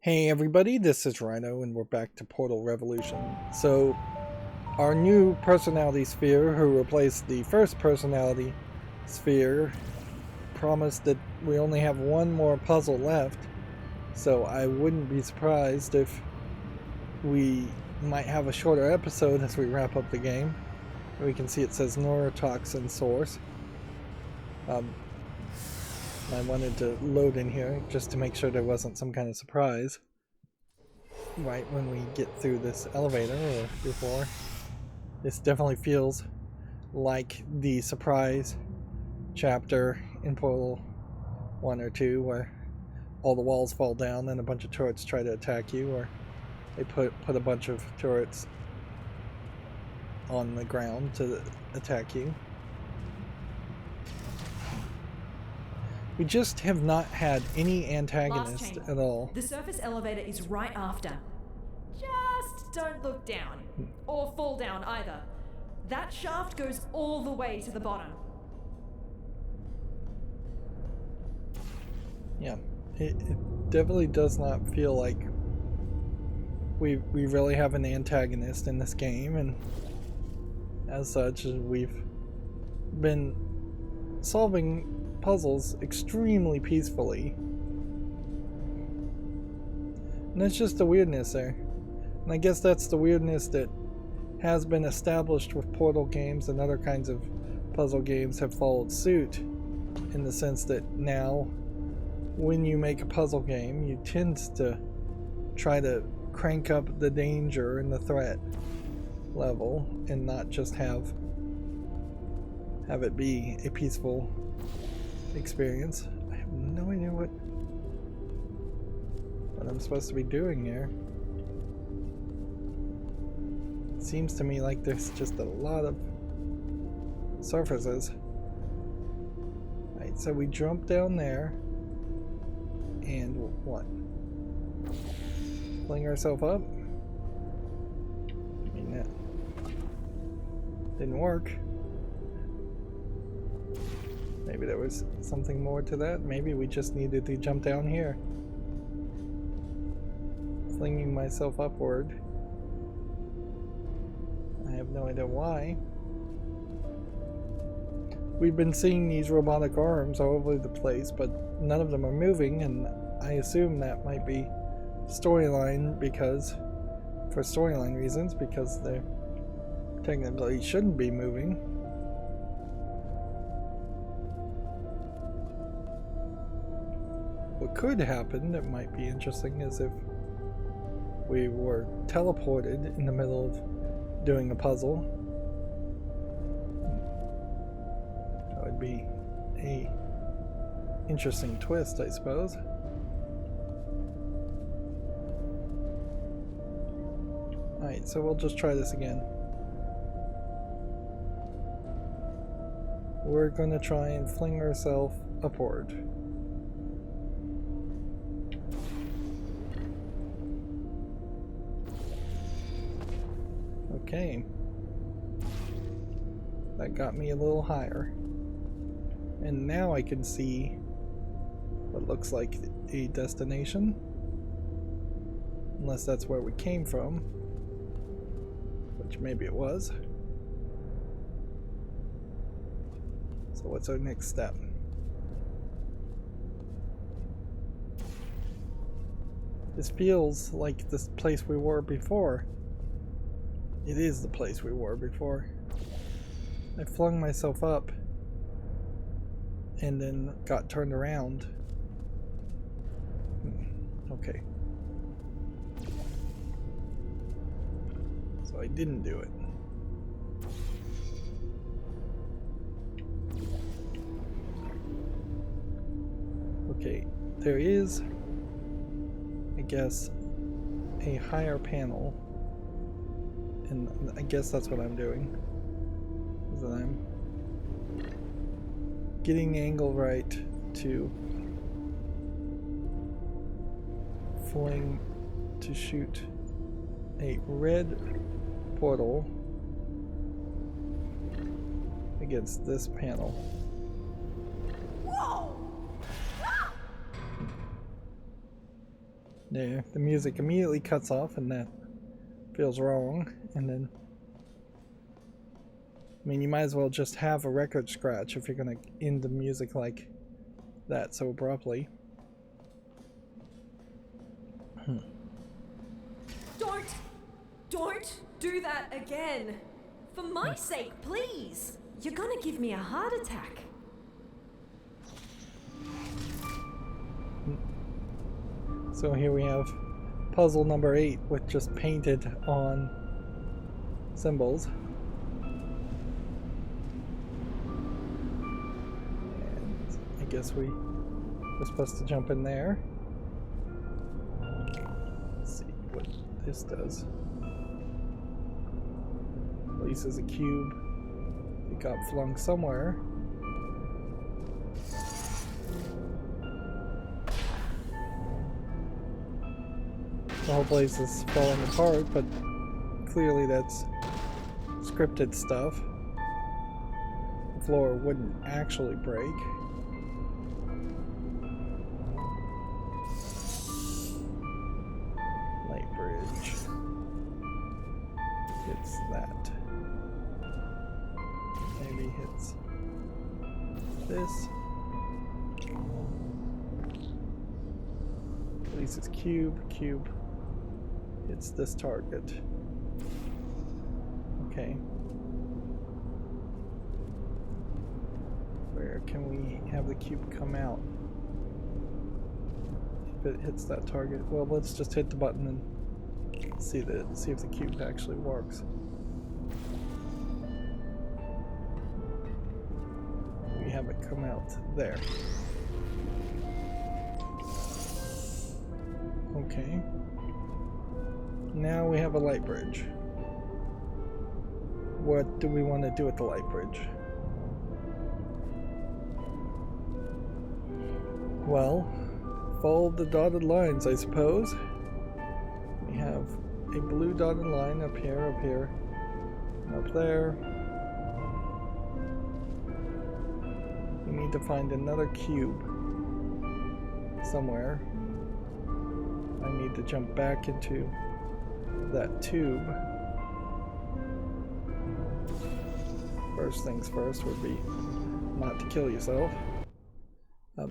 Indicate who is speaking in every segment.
Speaker 1: Hey everybody, this is Rydo and we're back to Portal Revolution. So, our new personality sphere who replaced the first personality sphere promised that we only have one more puzzle left. So I wouldn't be surprised if we might have a shorter episode as we wrap up the game. We can see it says neurotoxin source. I wanted to load in here just to make sure there wasn't some kind of surprise right when we get through this elevator or before. This definitely feels like the surprise chapter in Portal 1 or 2 where all the walls fall down and a bunch of turrets try to attack you, or they put a bunch of turrets on the ground to attack you. We just have not had any antagonist at all.
Speaker 2: The surface elevator is right after. Just don't look down. Or fall down either. That shaft goes all the way to the bottom.
Speaker 1: Yeah, it definitely does not feel like we really have an antagonist in this game, and as such we've been solving puzzles extremely peacefully. And that's just the weirdness there. And I guess that's the weirdness that has been established with Portal games, and other kinds of puzzle games have followed suit, in the sense that now when you make a puzzle game you tend to try to crank up the danger and the threat level and not just have it be a peaceful experience. I have no idea what I'm supposed to be doing here. It seems to me like there's just a lot of surfaces. Right, so we jump down there and what? Fling ourselves up? I mean, that didn't work. Maybe there was something more to that. Maybe we just needed to jump down here. Flinging myself upward. I have no idea why. We've been seeing these robotic arms all over the place, but none of them are moving, and I assume that might be storyline, for storyline reasons, because they technically shouldn't be moving. What could happen that might be interesting is if we were teleported in the middle of doing a puzzle. That would be a interesting twist, I suppose. Alright, so we'll just try this again. We're gonna try and fling ourselves upward. Okay, that got me a little higher, and now I can see what looks like a destination, unless that's where we came from, which maybe it was. So what's our next step? This feels like this place we were before. It is the place we were before. I flung myself up and then got turned around. Okay. So I didn't do it. Okay, there is, I guess, a higher panel. And I guess that's what I'm doing, is that I'm getting the angle right to shoot a red portal against this panel.
Speaker 2: Whoa!
Speaker 1: Yeah, the music immediately cuts off, and that feels wrong. And then, I mean, you might as well just have a record scratch if you're gonna end the music like that so abruptly.
Speaker 2: Don't do that again. For my sake, please. You're gonna give me a heart attack.
Speaker 1: So here we have puzzle number 8 with just painted on symbols. And I guess we're supposed to jump in there. Let's see what this does. Releases a cube. It got flung somewhere. The whole place is falling apart, but clearly that's scripted stuff. The floor wouldn't actually break. Light bridge. Hits that. Maybe hits this. Releases cube. It's this target. Okay. Where can we have the cube come out? If it hits that target, well, let's just hit the button and see if the cube actually works. We have it come out there. Okay. Now we have a light bridge. What do we want to do with the light bridge? Well, follow the dotted lines, I suppose. We have a blue dotted line up here, and up there. We need to find another cube somewhere. I need to jump back into that tube. First things first would be not to kill yourself. That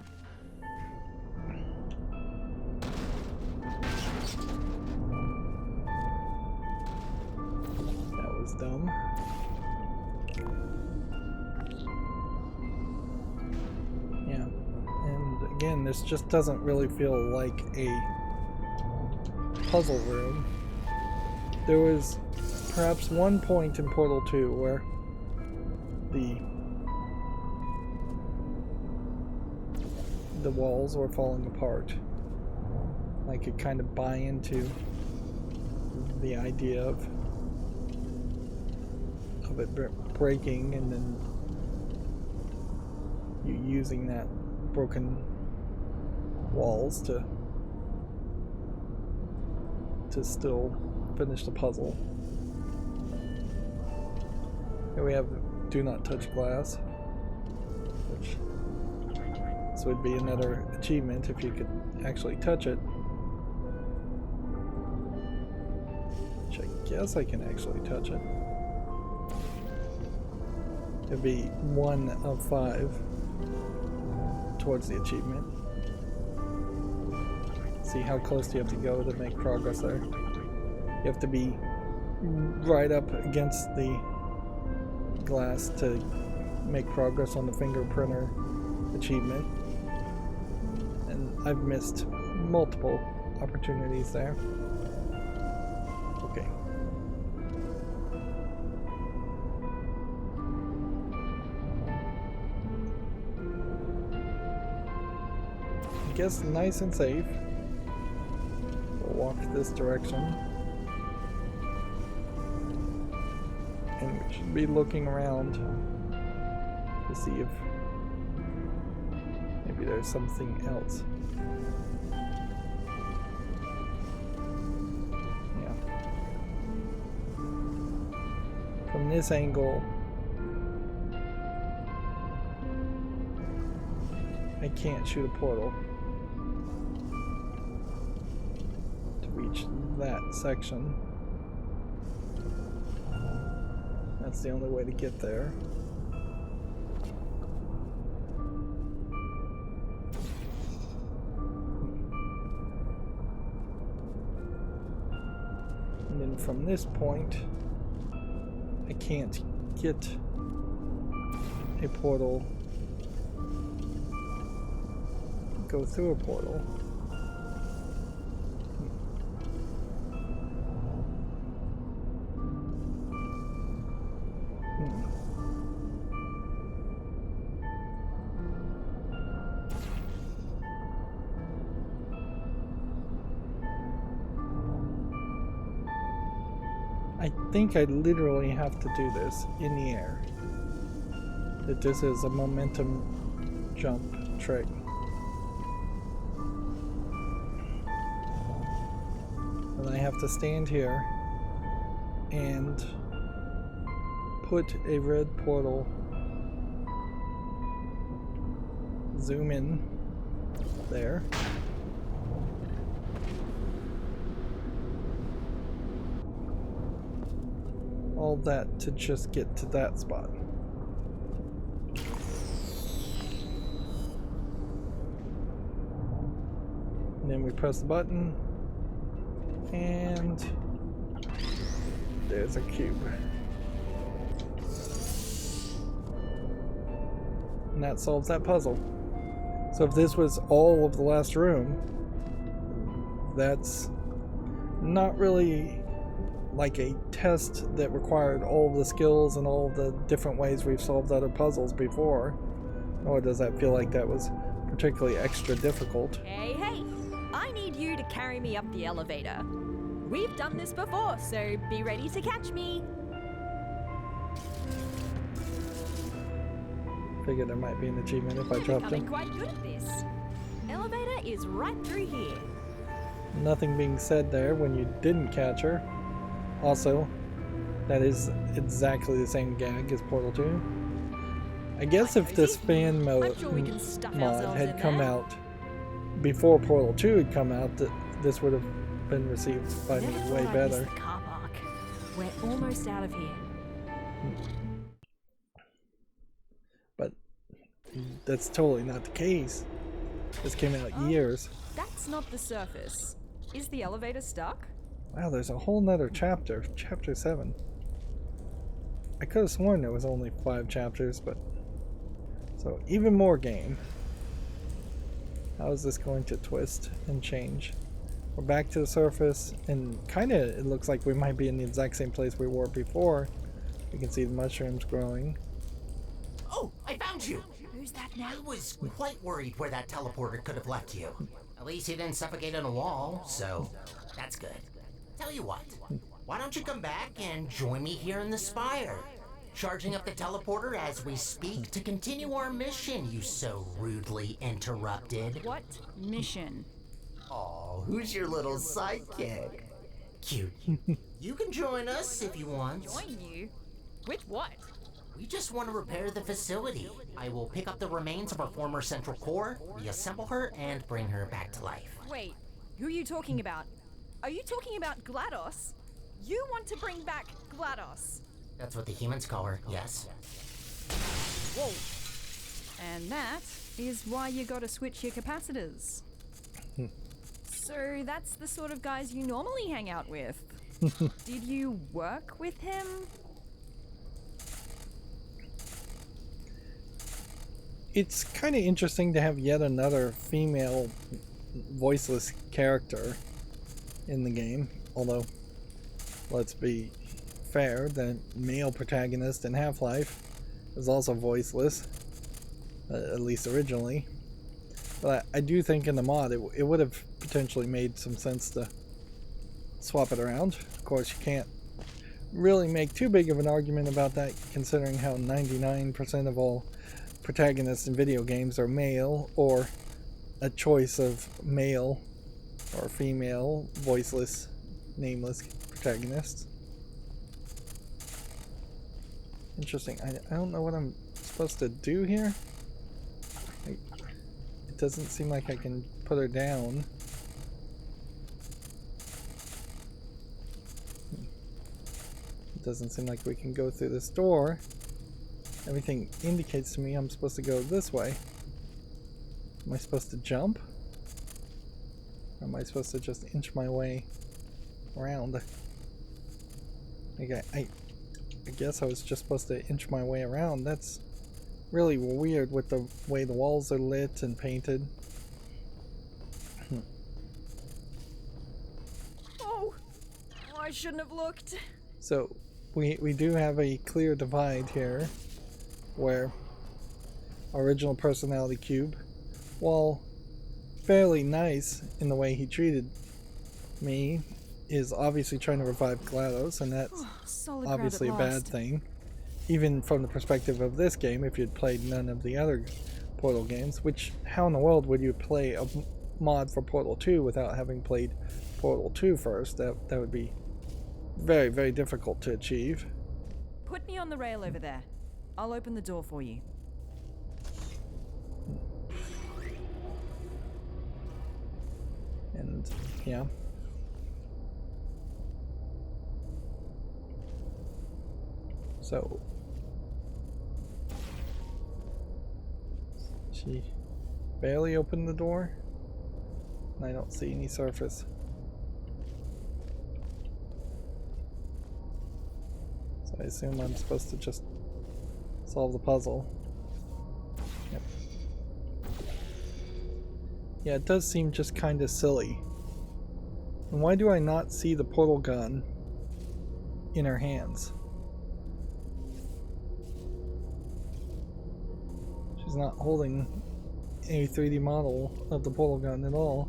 Speaker 1: was dumb. Yeah, and again, this just doesn't really feel like a puzzle room. There was perhaps one point in Portal 2 where the walls were falling apart. I could kind of buy into the idea of it breaking and then you using that broken walls to still finish the puzzle. Here we have do not touch glass, which this would be another achievement if you could actually touch it. Which I guess I can actually touch it. It'd be 1 of 5 towards the achievement. See how close do you have to go to make progress there. You have to be right up against the glass to make progress on the finger printer achievement. And I've missed multiple opportunities there. Okay. I guess nice and safe. We'll walk this direction. And we should be looking around to see if maybe there's something else. Yeah. From this angle, I can't shoot a portal. that section. That's the only way to get there. And then from this point, I can't get a portal, go through a portal. I think I literally have to do this in the air. That this is a momentum jump trick. And I have to stand here and put a red portal, zoom in there. All that to just get to that spot. And then we press the button, and there's a cube. And that solves that puzzle. So if this was all of the last room, that's not really like a test that required all of the skills and all of the different ways we've solved other puzzles before. Nor does that feel like that was particularly extra difficult.
Speaker 3: Hey, hey! I need you to carry me up the elevator. We've done this before, so be ready to catch me.
Speaker 1: Figured there might be an achievement if I dropped
Speaker 3: Becoming
Speaker 1: him.
Speaker 3: quite good at this. Elevator is right through here.
Speaker 1: Nothing being said there when you didn't catch her. Also, that is exactly the same gag as Portal 2. I guess if this fan mode
Speaker 3: sure we can stuff
Speaker 1: mod
Speaker 3: ourselves
Speaker 1: had
Speaker 3: in
Speaker 1: come
Speaker 3: there.
Speaker 1: out before Portal 2 had come out, this would have been received by me
Speaker 3: Never
Speaker 1: way
Speaker 3: thought I'd miss
Speaker 1: better.
Speaker 3: the car park. We're almost out of here.
Speaker 1: But that's totally not the case. This came out years.
Speaker 3: That's not the surface. Is the elevator stuck?
Speaker 1: Wow, there's a whole nother chapter. Chapter 7. I could have sworn there was only 5 chapters, but... So, even more game. How is this going to twist and change? We're back to the surface, and kinda it looks like we might be in the exact same place we were before. You can see the mushrooms growing.
Speaker 4: Oh, I found you!
Speaker 3: Who's that now?
Speaker 4: I was quite worried where that teleporter could have left you. At least he didn't suffocate on a wall, so that's good. Tell you what, why don't you come back and join me here in the spire? Charging up the teleporter as we speak to continue our mission you so rudely interrupted.
Speaker 3: What mission?
Speaker 4: Oh, who's your little sidekick? Cute. You can join us if you want.
Speaker 3: Join you? With what?
Speaker 4: We just want to repair the facility. I will pick up the remains of our former central core, reassemble her, and bring her back to life.
Speaker 3: Wait, who are you talking about? Are you talking about GLaDOS? You want to bring back GLaDOS?
Speaker 4: That's what the humans call her, yes.
Speaker 3: Whoa. And that is why you gotta switch your capacitors. So that's the sort of guys you normally hang out with. Did you work with him?
Speaker 1: It's kind of interesting to have yet another female voiceless character in the game, although let's be fair, the male protagonist in Half-Life is also voiceless, at least originally. But I do think in the mod it would have potentially made some sense to swap it around. Of course, you can't really make too big of an argument about that, considering how 99% of all protagonists in video games are male, or a choice of male or female voiceless, nameless protagonists. Interesting. I don't know what I'm supposed to do here. It doesn't seem like I can put her down. Doesn't seem like we can go through this door. Everything indicates to me I'm supposed to go this way. Am I supposed to jump? Or am I supposed to just inch my way around? Okay, I guess I was just supposed to inch my way around. That's really weird with the way the walls are lit and painted.
Speaker 3: Oh, I shouldn't have looked.
Speaker 1: So we do have a clear divide here where original personality cube, while fairly nice in the way he treated me, is obviously trying to revive GLaDOS, and that's obviously a bad thing. Even from the perspective of this game, if you'd played none of the other Portal games, which, how in the world would you play a mod for Portal 2 without having played Portal 2 first? That would be very, very difficult to achieve.
Speaker 3: Put me on the rail over there. I'll open the door for you.
Speaker 1: And, yeah. So, she barely opened the door, and I don't see any surface. So I assume I'm supposed to just solve the puzzle. Yep. Yeah, it does seem just kind of silly. And why do I not see the portal gun in her hands? She's not holding a 3D model of the portal gun at all.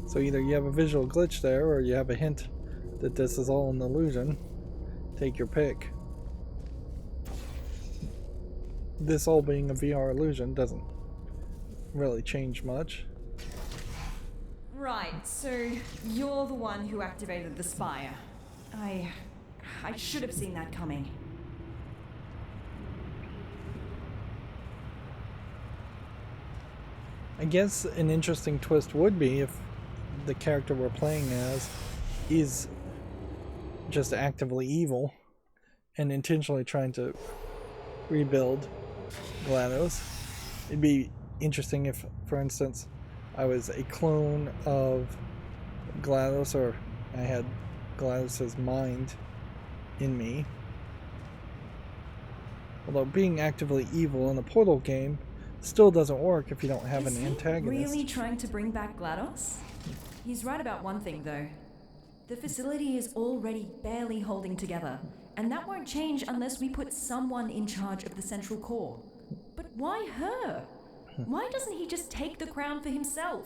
Speaker 1: So either you have a visual glitch there, or you have a hint that this is all an illusion. Take your pick. This all being a VR illusion doesn't really change much.
Speaker 2: Right, so you're the one who activated the spire. I should have seen that coming.
Speaker 1: I guess an interesting twist would be if the character we're playing as is just actively evil and intentionally trying to rebuild GLaDOS. It'd be interesting if, for instance, I was a clone of GLaDOS, or I had GLaDOS's mind in me. Although being actively evil in a Portal game still doesn't work if you don't have an antagonist.
Speaker 2: Is he really trying to bring back GLaDOS? He's right about one thing, though. The facility is already barely holding together, and that won't change unless we put someone in charge of the central core. But why her? Why doesn't he just take the crown for himself?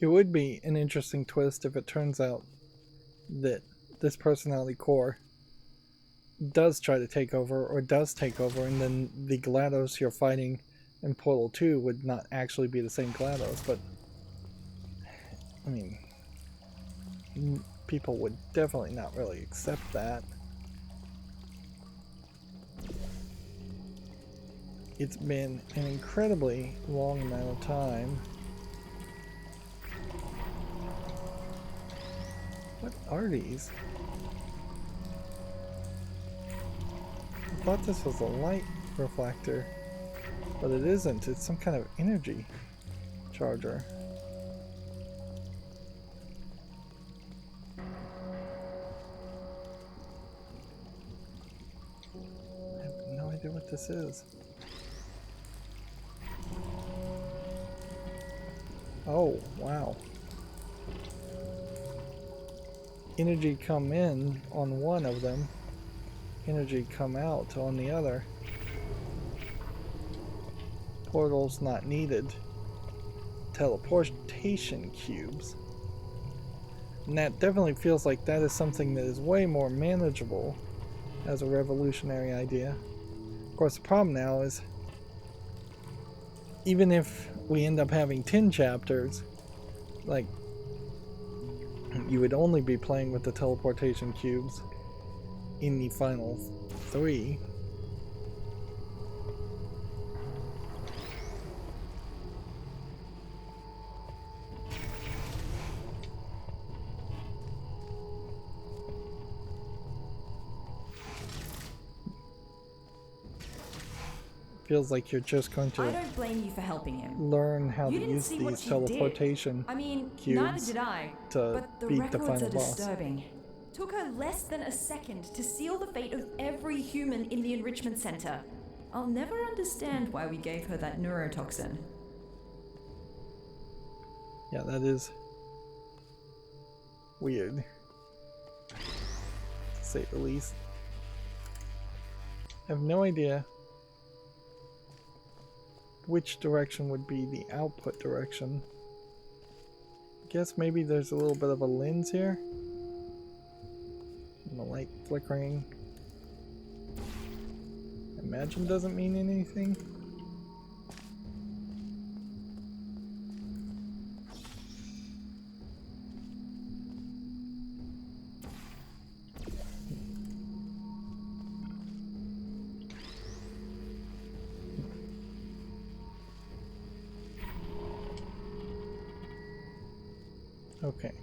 Speaker 1: It would be an interesting twist if it turns out that this personality core does try to take over, or does take over, and then the GLaDOS you're fighting in Portal 2 would not actually be the same GLaDOS. But I mean, people would definitely not really accept that. It's been an incredibly long amount of time. What are these? I thought this was a light reflector, but it isn't. It's some kind of energy charger. I have no idea what this is. Oh, wow. Energy come in on one of them, energy come out on the other. Portals not needed. Teleportation cubes. And that definitely feels like that is something that is way more manageable as a revolutionary idea. Of course, the problem now is, even if we end up having 10 chapters, like, you would only be playing with the teleportation cubes in the final 3. feels like you're just going
Speaker 2: I
Speaker 1: to
Speaker 2: don't blame you for helping him.
Speaker 1: learn how
Speaker 2: You
Speaker 1: to
Speaker 2: didn't
Speaker 1: use
Speaker 2: see what
Speaker 1: these
Speaker 2: she did.
Speaker 1: teleportation
Speaker 2: I mean, neither
Speaker 1: cubes
Speaker 2: did I.
Speaker 1: to
Speaker 2: But the
Speaker 1: beat the
Speaker 2: records
Speaker 1: final
Speaker 2: are
Speaker 1: boss.
Speaker 2: disturbing. Took her less than a second to seal the fate of every human in the enrichment center. I'll never understand why we gave her that neurotoxin.
Speaker 1: Yeah, that is weird, to say the least. I have no idea which direction would be the output direction. Guess maybe there's a little bit of a lens here. And the light flickering. Imagine doesn't mean anything. Okay.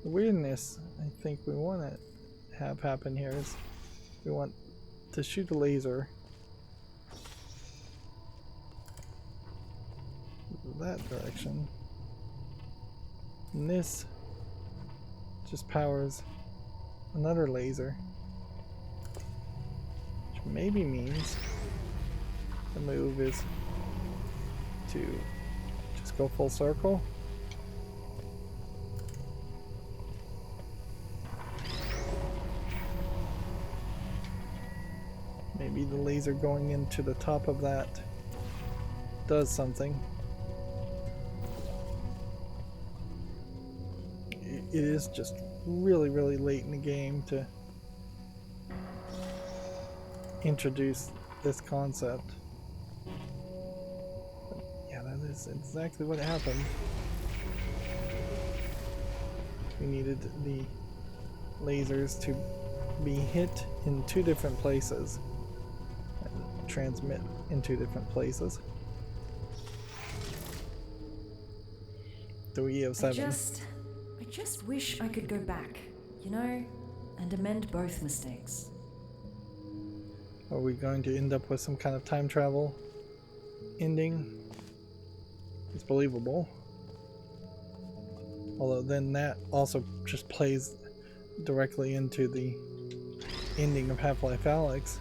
Speaker 1: The weirdness I think we want to have happen here is we want to shoot a laser that direction. And this just powers another laser. Which maybe means the move is to just go full circle. Maybe the laser going into the top of that does something. It is just really, really late in the game to introduce this concept. But yeah, that is exactly what happened. We needed the lasers to be hit in two different places and transmit in two different places. The E07.
Speaker 2: I just wish I could go back, you know, and amend both mistakes.
Speaker 1: Are we going to end up with some kind of time travel ending? It's believable. Although then that also just plays directly into the ending of Half-Life Alyx.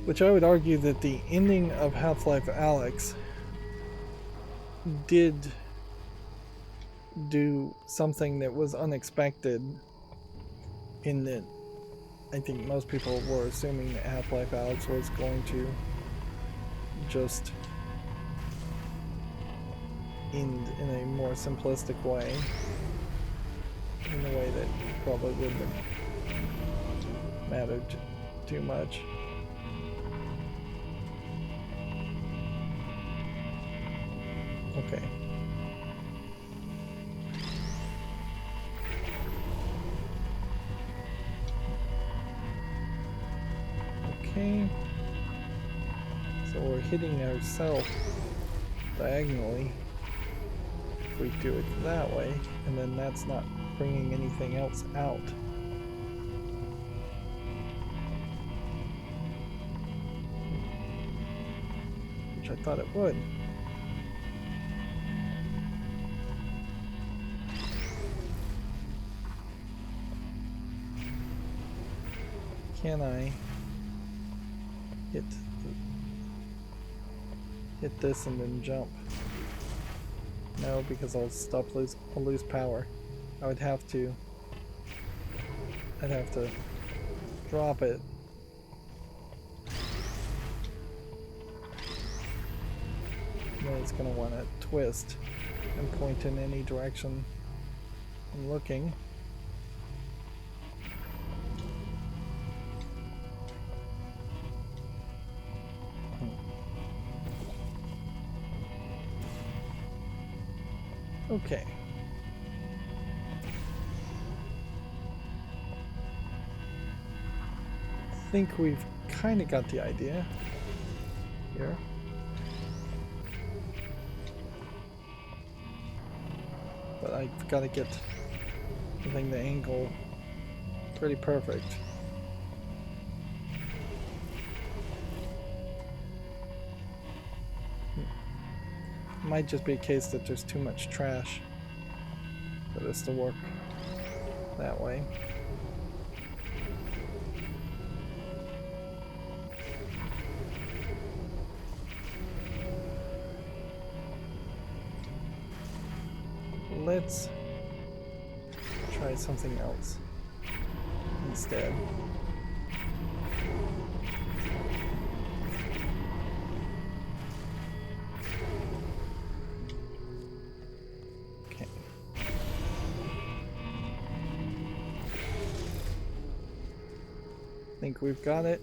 Speaker 1: Which I would argue that the ending of Half-Life Alyx did do something that was unexpected, in that I think most people were assuming that Half-Life Alyx was going to just end in a more simplistic way, in a way that probably wouldn't have mattered too much. Okay. Okay. So we're hitting ourselves diagonally if we do it that way, and then that's not bringing anything else out. Which I thought it would. Can I hit this and then jump? No, because I'll lose power. I'd have to drop it. Then it's gonna want to twist and point in any direction I'm looking. Okay. I think we've kind of got the idea here. I've got to get the thing, the angle pretty perfect. It might just be a case that there's too much trash for this to work that way. Let's try something else instead. Okay. I think we've got it.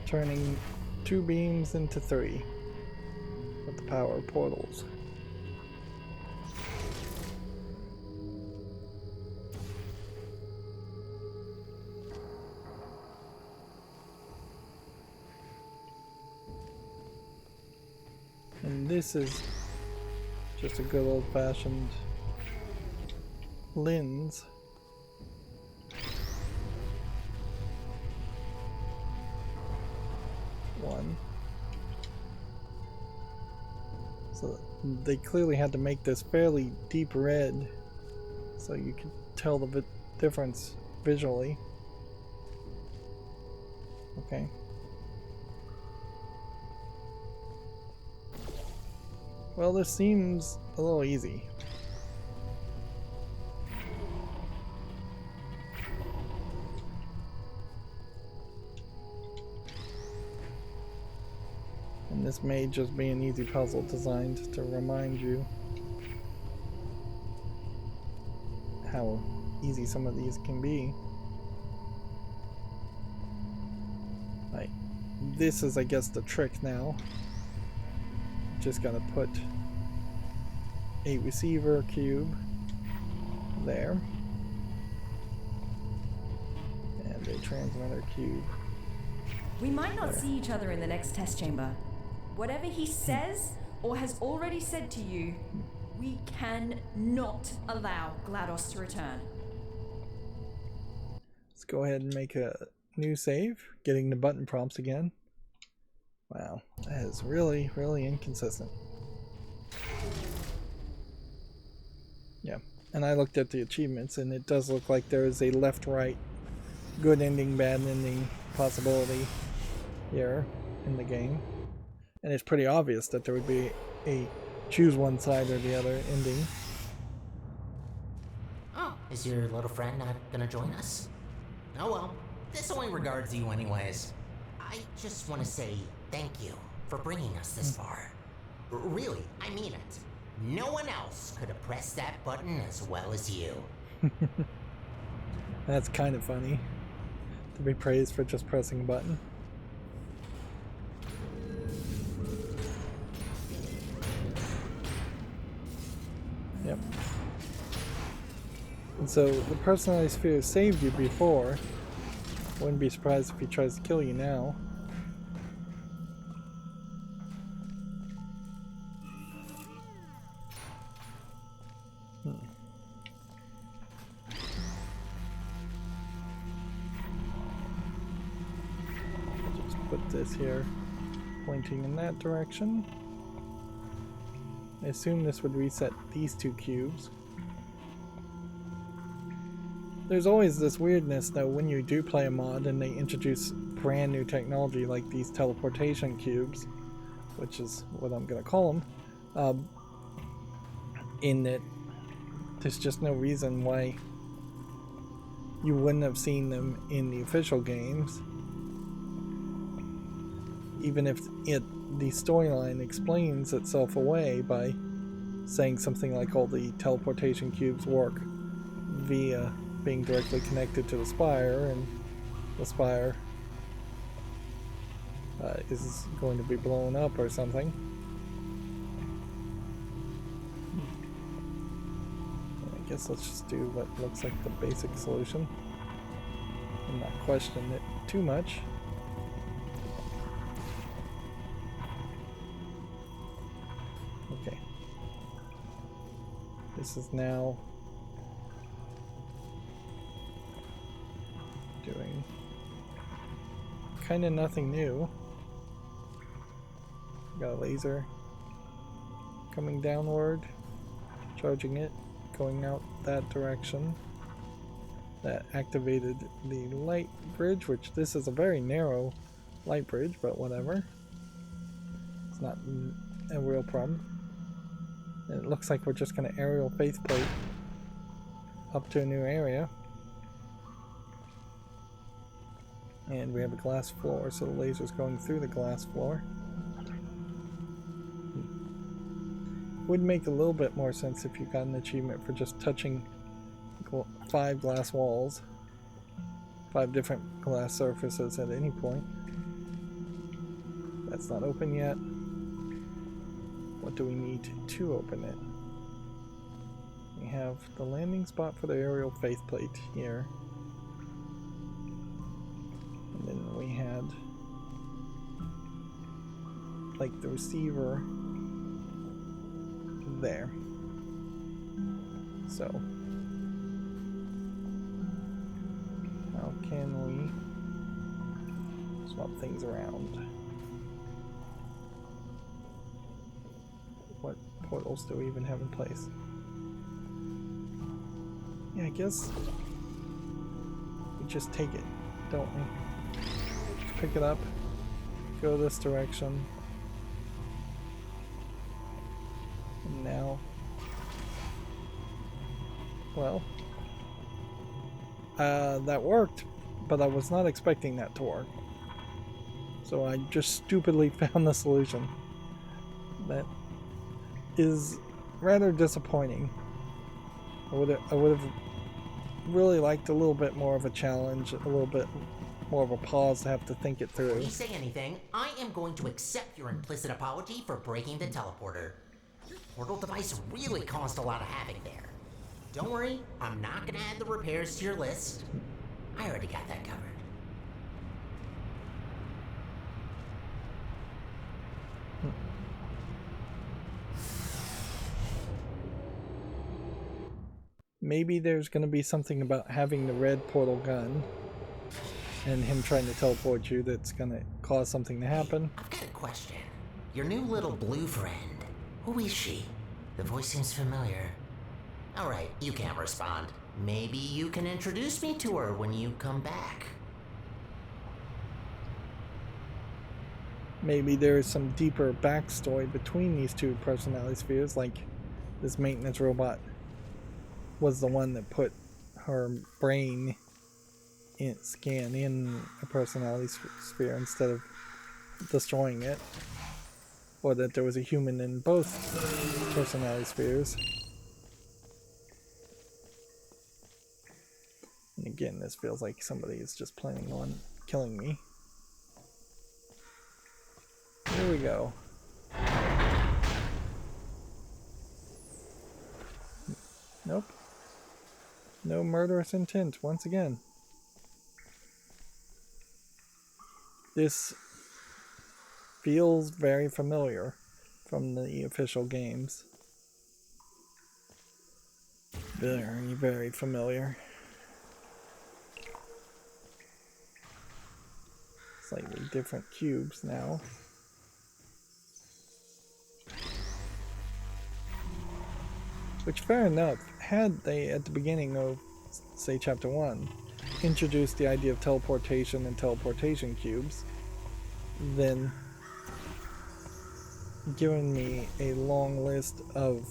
Speaker 1: Turning 2 beams into 3. With the power of portals. And this is just a good old-fashioned lens. One. So they clearly had to make this fairly deep red so you could tell the difference visually. Okay. Well, this seems a little easy. And this may just be an easy puzzle designed to remind you how easy some of these can be. Right. This is, I guess, the trick now. Just gotta put a receiver cube there. And a transmitter cube.
Speaker 2: We might not see each other in the next test chamber. Whatever he says or has already said to you, we cannot allow GLaDOS to return.
Speaker 1: Let's go ahead and make a new save, getting the button prompts again. Wow, that is really, really inconsistent. Yeah, and I looked at the achievements and it does look like there is a left-right good ending, bad ending possibility here in the game. And it's pretty obvious that there would be a choose one side or the other ending.
Speaker 4: Oh, is your little friend not gonna join us? Oh well, this only regards you anyways. I just want to say thank you for bringing us this far. Really, I mean it. No one else could have pressed that button as well as you.
Speaker 1: That's kind of funny to be praised for just pressing a button. Yep. And so the personalized sphere saved you before. Wouldn't be surprised if he tries to kill you now. Just put this here, pointing in that direction. I assume this would reset these 2 cubes. There's always this weirdness though when you do play a mod and they introduce brand new technology like these teleportation cubes, which is what I'm gonna call them, in that there's just no reason why you wouldn't have seen them in the official games, even if the storyline explains itself away by saying something like all the teleportation cubes work via being directly connected to the spire, and the spire is going to be blown up or something. I guess let's just do what looks like the basic solution and not question it too much. Okay. This is now doing kind of nothing new. Got a laser coming downward, charging it, going out that direction. That activated the light bridge, which this is a very narrow light bridge, but whatever. It's not a real problem. And it looks like we're just going to aerial faceplate up to a new area. And we have a glass floor, so the laser's going through the glass floor. Would make a little bit more sense if you got an achievement for just touching 5 glass walls, 5 different glass surfaces at any point. That's not open yet. What do we need to open it? We have the landing spot for the aerial faceplate here. And then we had like the receiver there. So how can we swap things around? What portals do we even have in place? Yeah, I guess we just take it, don't we? Just pick it up, go this direction, and now, well, that worked, but I was not expecting that to work. So I just stupidly found the solution. That is rather disappointing. I would have really liked a little bit more of a challenge, a little bit more of a pause to have to think it through.
Speaker 4: Before you say anything, I am going to accept your implicit apology for breaking the teleporter. Portal device really caused a lot of havoc there. Don't worry, I'm not gonna add the repairs to your list. I already got that covered.
Speaker 1: Maybe there's going to be something about having the red portal gun and him trying to teleport you that's going to cause something to happen.
Speaker 4: I've got a question. Your new little blue friend, who is she? The voice seems familiar. Alright, you can't respond. Maybe you can introduce me to her when you come back.
Speaker 1: Maybe there is some deeper backstory between these two personality spheres, like this maintenance robot was the one that put her brain scan in a personality sphere instead of destroying it, or that there was a human in both personality spheres. And again, this feels like somebody is just planning on killing me. Here we go. Nope. No murderous intent, once again. This feels very familiar from the official games. Very, very familiar. Slightly different cubes now. Which, fair enough, had they at the beginning of, say, Chapter 1, introduced the idea of teleportation and teleportation cubes, then given me a long list of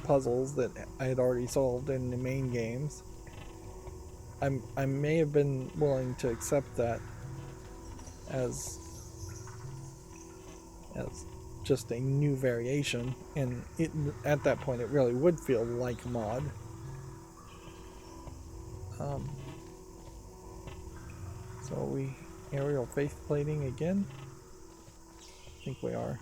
Speaker 1: puzzles that I had already solved in the main games, I may have been willing to accept that as just a new variation, and at that point it really would feel like a mod. So are we aerial face plating again? I think we are.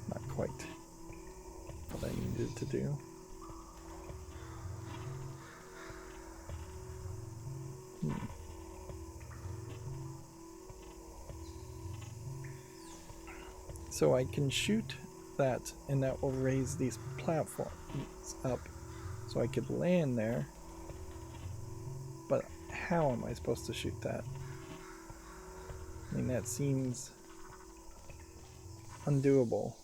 Speaker 1: Not quite what I needed to do. So I can shoot that, and that will raise these platforms up so I could land there. But how am I supposed to shoot that? I mean, that seems undoable.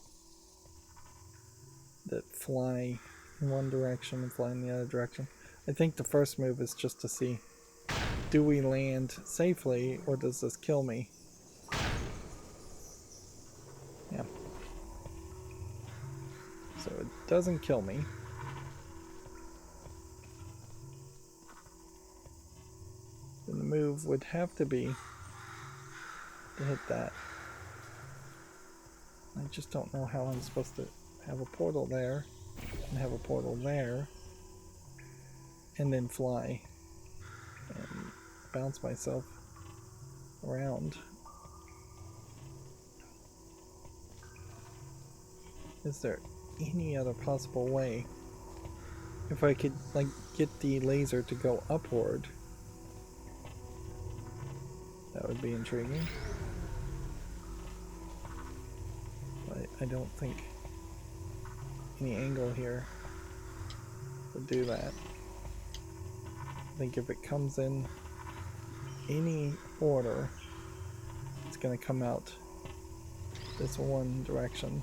Speaker 1: That fly in one direction and fly in the other direction. I think the first move is just to see, do we land safely or does this kill me? Yeah. So it doesn't kill me. Then the move would have to be to hit that. I just don't know how I'm supposed to have a portal there and have a portal there and then fly and bounce myself around. Is there any other possible way? If I could like get the laser to go upward, that would be intriguing. But I don't think any angle here would do that. I think if it comes in any order, it's going to come out this one direction.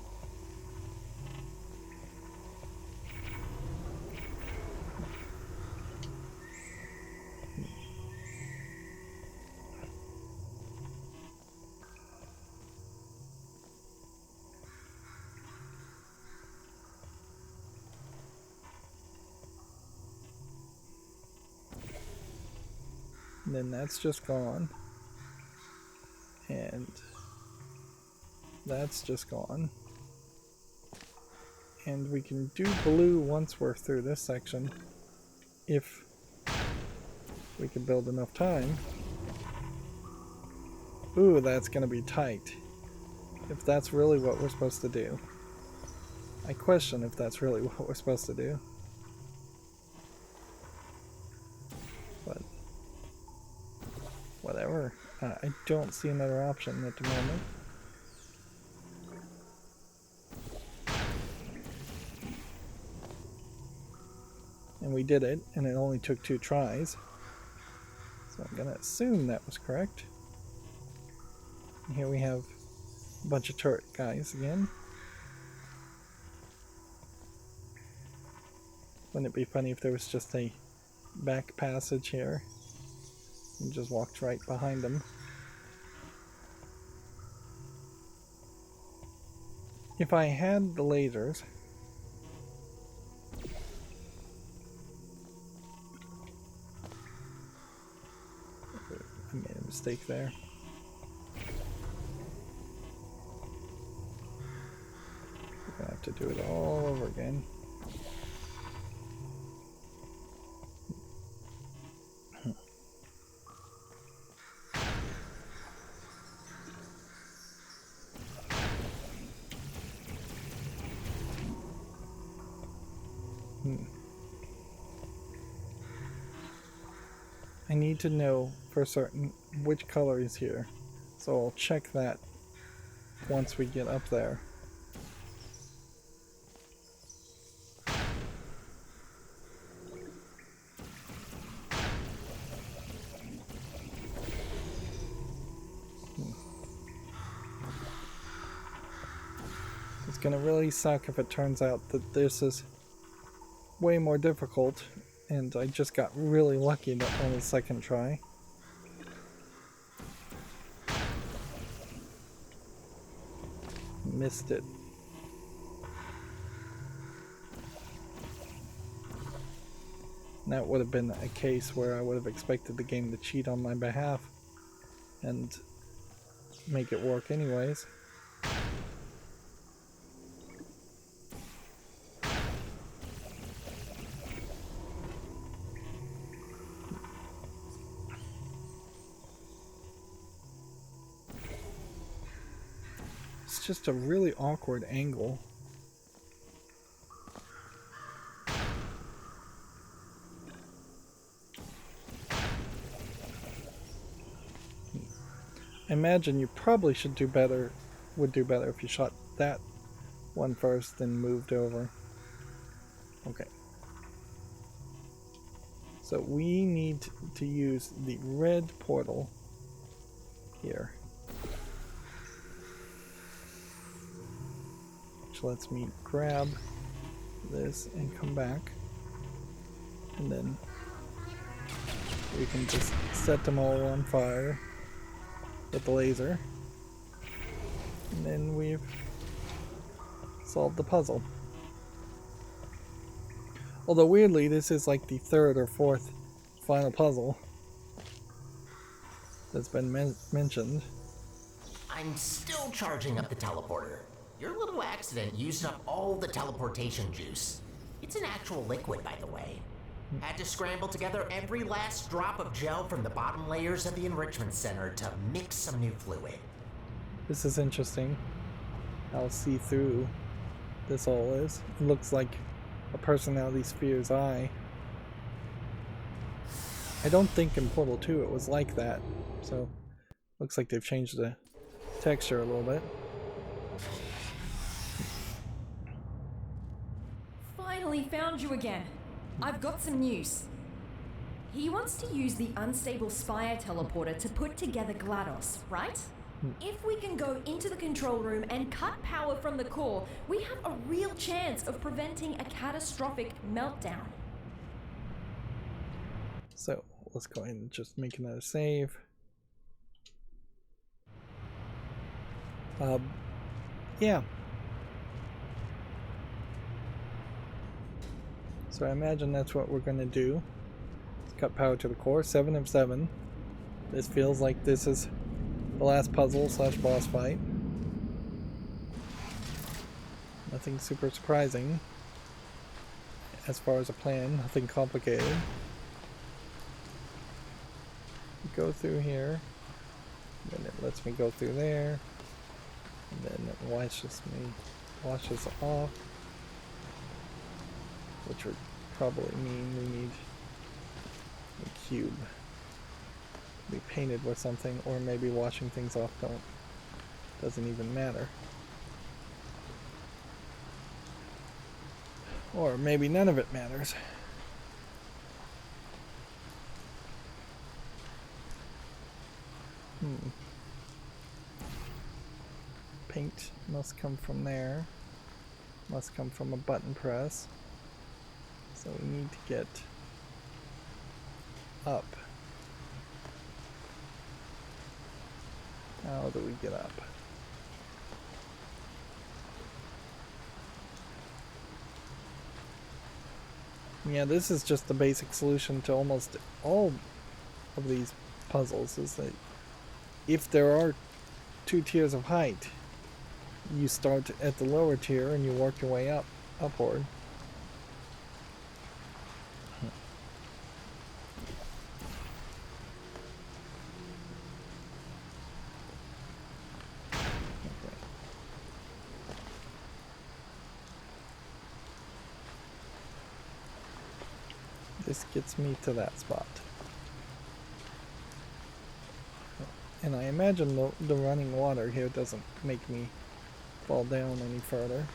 Speaker 1: And then that's just gone. And that's just gone. And we can do blue once we're through this section, if we can build enough time. Ooh, that's gonna be tight. If that's really what we're supposed to do. I question if that's really what we're supposed to do. But whatever. I don't see another option at the moment. And we did it, and it only took 2 tries. So I'm gonna assume that was correct. And here we have a bunch of turret guys again. Wouldn't it be funny if there was just a back passage here and just walked right behind them? If I had the lasers, I made a mistake there. We're gonna have to do it all over again. I need to know for certain which color is here, so I'll check that once we get up there. It's gonna really suck if it turns out that this is way more difficult, and I just got really lucky on the second try. Missed it. And that would have been a case where I would have expected the game to cheat on my behalf and make it work anyways. Just a really awkward angle. I imagine you probably should do better would do better if you shot that one first, then moved over. Okay. So we need to use the red portal here, which lets me grab this and come back, and then we can just set them all on fire with the laser, and then we've solved the puzzle. Although weirdly, this is like the third or fourth final puzzle that's been mentioned.
Speaker 4: I'm still charging up the teleporter. Your little accident used up all the teleportation juice. It's an actual liquid, by the way. Had to scramble together every last drop of gel from the bottom layers of the enrichment center to mix some new fluid.
Speaker 1: This is interesting. How see-through this all is. It looks like a personality sphere's eye. I don't think in Portal 2 it was like that, so looks like they've changed the texture a little bit.
Speaker 2: Finally found you again. I've got some news. He wants to use the unstable Spire teleporter to put together GLaDOS, right? If we can go into the control room and cut power from the core, we have a real chance of preventing a catastrophic meltdown.
Speaker 1: So let's go ahead and just make another save. Yeah. So I imagine that's what we're going to do. Let's cut power to the core. 7 of 7. This feels like this is the last puzzle / boss fight. Nothing super surprising as far as a plan. Nothing complicated. Go through here. Then it lets me go through there. And then it washes off. Which would probably mean we need a cube to be painted with something, or maybe washing things off doesn't even matter. Or maybe none of it matters. Paint must come from there. Must come from a button press. So we need to get up. How do we get up? Yeah, this is just the basic solution to almost all of these puzzles, is that if there are 2 tiers of height, you start at the lower tier and you work your way upward. This gets me to that spot. And I imagine the running water here doesn't make me fall down any further.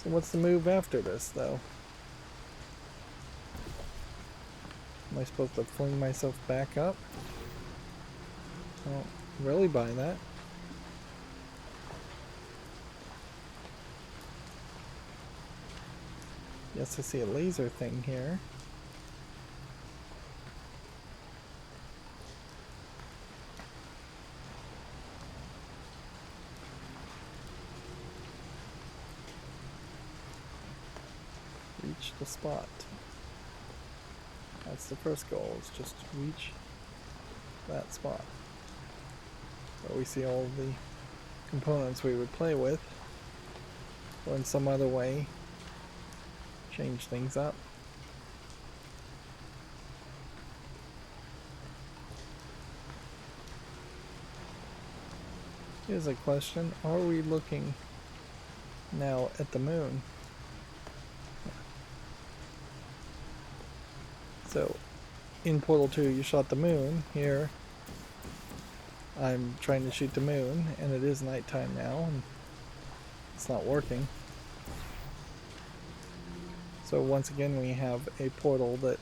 Speaker 1: So what's the move after this, though? Am I supposed to fling myself back up? I don't really buy that. Yes, I see a laser thing here. Reach the spot. That's the first goal, is just reach that spot. So we see all the components we would play with, or in some other way change things up. Here's a question. Are we looking now at the moon? So in Portal 2 you shot the moon. Here I'm trying to shoot the moon, and it is nighttime now, and it's not working. So once again we have a portal that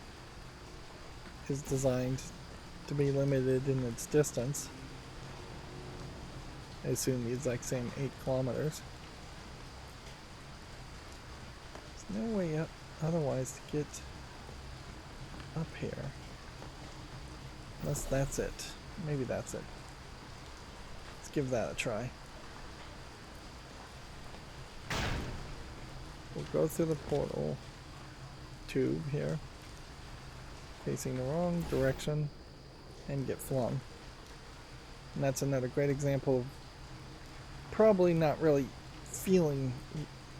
Speaker 1: is designed to be limited in its distance. I assume the exact same 8 kilometers. There's no way up otherwise to get up here. Unless that's it. Maybe that's it. Let's give that a try. We'll go through the portal tube here, facing the wrong direction, and get flung. And that's another great example of probably not really feeling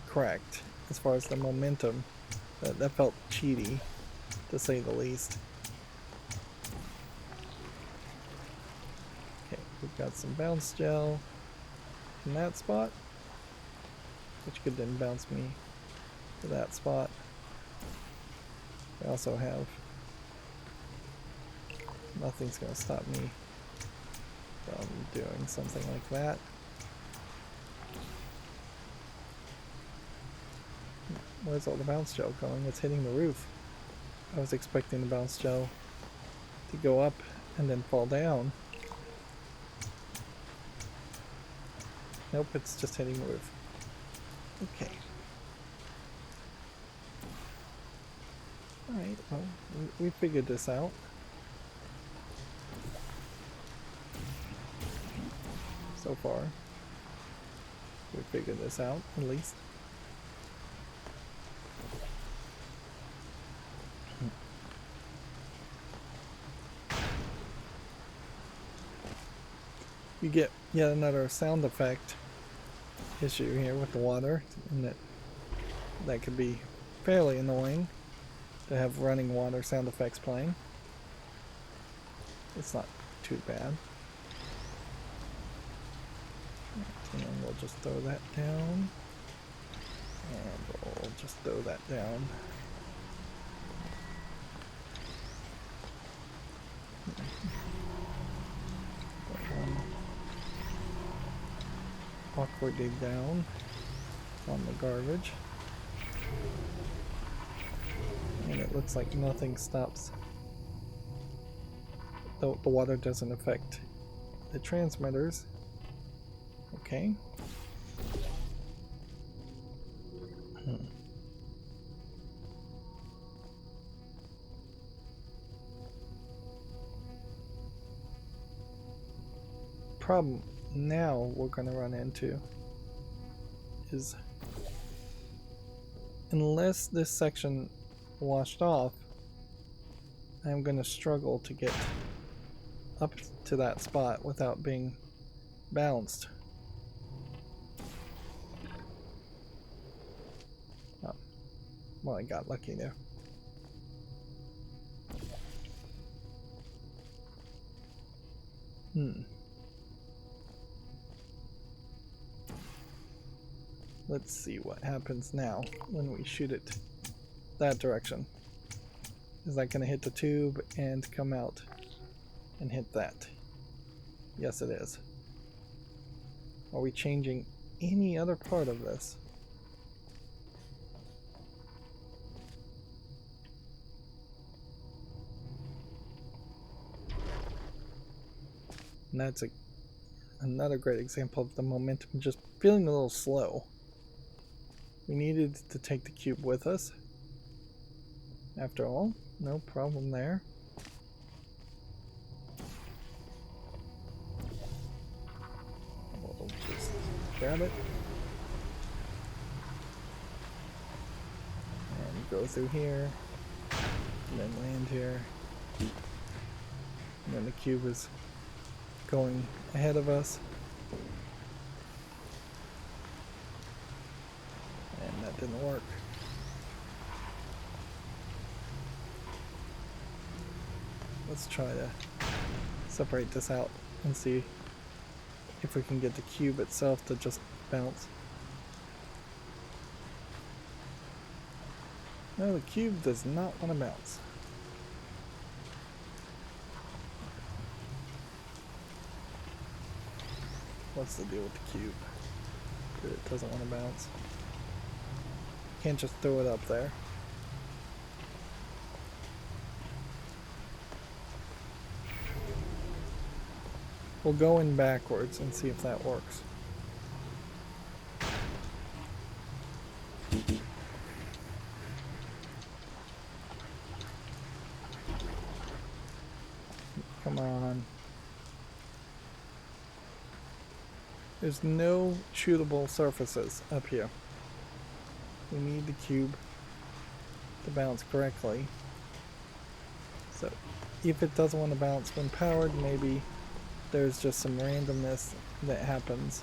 Speaker 1: correct as far as the momentum. That felt cheaty, to say the least. Okay, we've got some bounce gel in that spot, which could then bounce me to that spot. I also have nothing's going to stop me from doing something like that. Where's all the bounce gel going? It's hitting the roof. I was expecting the bounce gel to go up and then fall down. Nope, it's just hitting the roof. Okay. Alright, well, we figured this out. So far. We figured this out, at least. You get yet another sound effect issue here with the water, and that could be fairly annoying to have running water sound effects playing. It's not too bad. And we'll just throw that down. And we'll just throw that down. Awkwardly down on the garbage. And it looks like nothing stops. The water doesn't affect the transmitters. Okay. Problem now we're going to run into is, unless this section washed off, I'm going to struggle to get up to that spot without being bounced. Oh, well, I got lucky there. Let's see what happens now when we shoot it that direction. Is that going to hit the tube and come out and hit that? Yes, it is. Are we changing any other part of this? And that's another great example of the momentum just feeling a little slow. We needed to take the cube with us. After all, no problem there. We'll just grab it. And go through here. And then land here. And then the cube is going ahead of us. And that didn't work. Let's try to separate this out and see if we can get the cube itself to just bounce. No, the cube does not want to bounce. What's the deal with the cube? That it doesn't want to bounce. Can't just throw it up there. We'll go in backwards and see if that works. Come on. There's no shootable surfaces up here. We need the cube to bounce correctly. So if it doesn't want to bounce when powered, maybe there's just some randomness that happens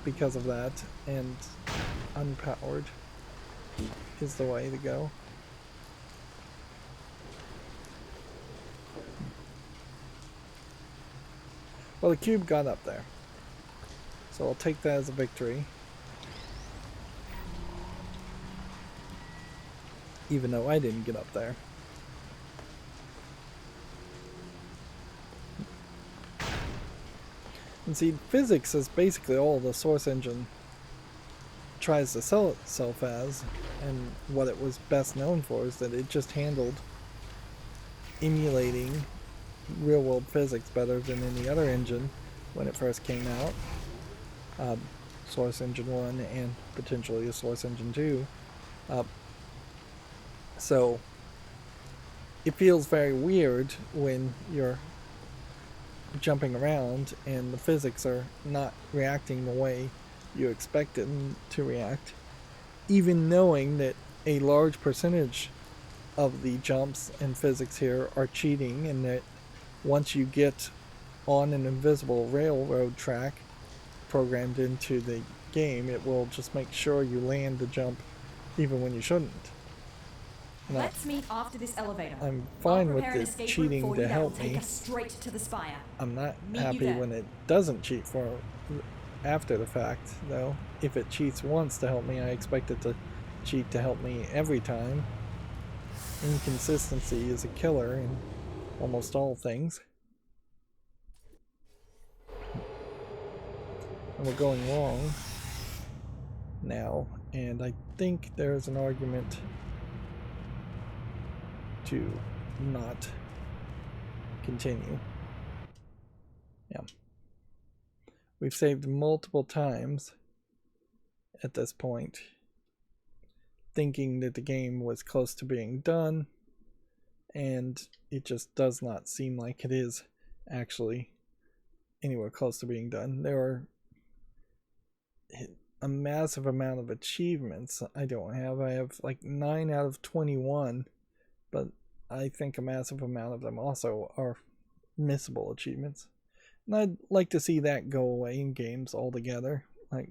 Speaker 1: because of that, and unpowered is the way to go. Well, the cube got up there, so I'll take that as a victory. Even though I didn't get up there. And see, physics is basically all the Source Engine tries to sell itself as, and what it was best known for is that it just handled emulating real-world physics better than any other engine when it first came out. Source Engine 1 and potentially a Source Engine 2. So it feels very weird when you're jumping around and the physics are not reacting the way you expect them to react, even knowing that a large percentage of the jumps and physics here are cheating, and that once you get on an invisible railroad track programmed into the game, it will just make sure you land the jump even when you shouldn't.
Speaker 2: Let's meet after this elevator.
Speaker 1: I'm fine with the cheating to help me.
Speaker 2: Take us straight to the spire.
Speaker 1: I'm not happy when it doesn't cheat for after the fact, though. If it cheats once to help me, I expect it to cheat to help me every time. Inconsistency is a killer in almost all things. And we're going wrong now, and I think there's an argument to not continue. Yeah. We've saved multiple times at this point, thinking that the game was close to being done, and it just does not seem like it is actually anywhere close to being done. There are a massive amount of achievements I don't have. I have like 9 out of 21, but I think a massive amount of them also are missable achievements. And I'd like to see that go away in games altogether. Like,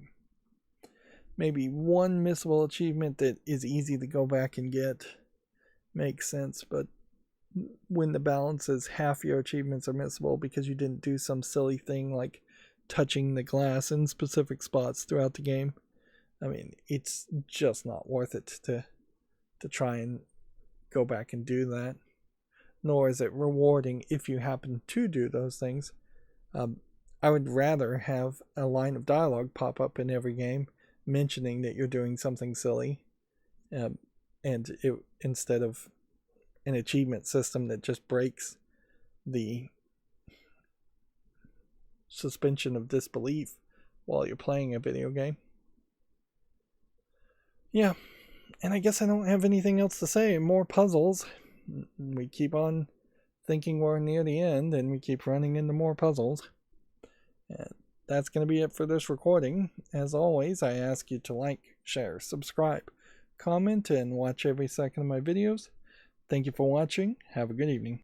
Speaker 1: maybe one missable achievement that is easy to go back and get makes sense, but when the balance is half your achievements are missable because you didn't do some silly thing like touching the glass in specific spots throughout the game, I mean, it's just not worth it to try and go back and do that. Nor is it rewarding if you happen to do those things. I would rather have a line of dialogue pop up in every game mentioning that you're doing something silly, instead of an achievement system that just breaks the suspension of disbelief while you're playing a video game. Yeah, and I guess I don't have anything else to say. More puzzles. We keep on thinking we're near the end, and we keep running into more puzzles. And that's going to be it for this recording. As always, I ask you to like, share, subscribe, comment, and watch every second of my videos. Thank you for watching. Have a good evening.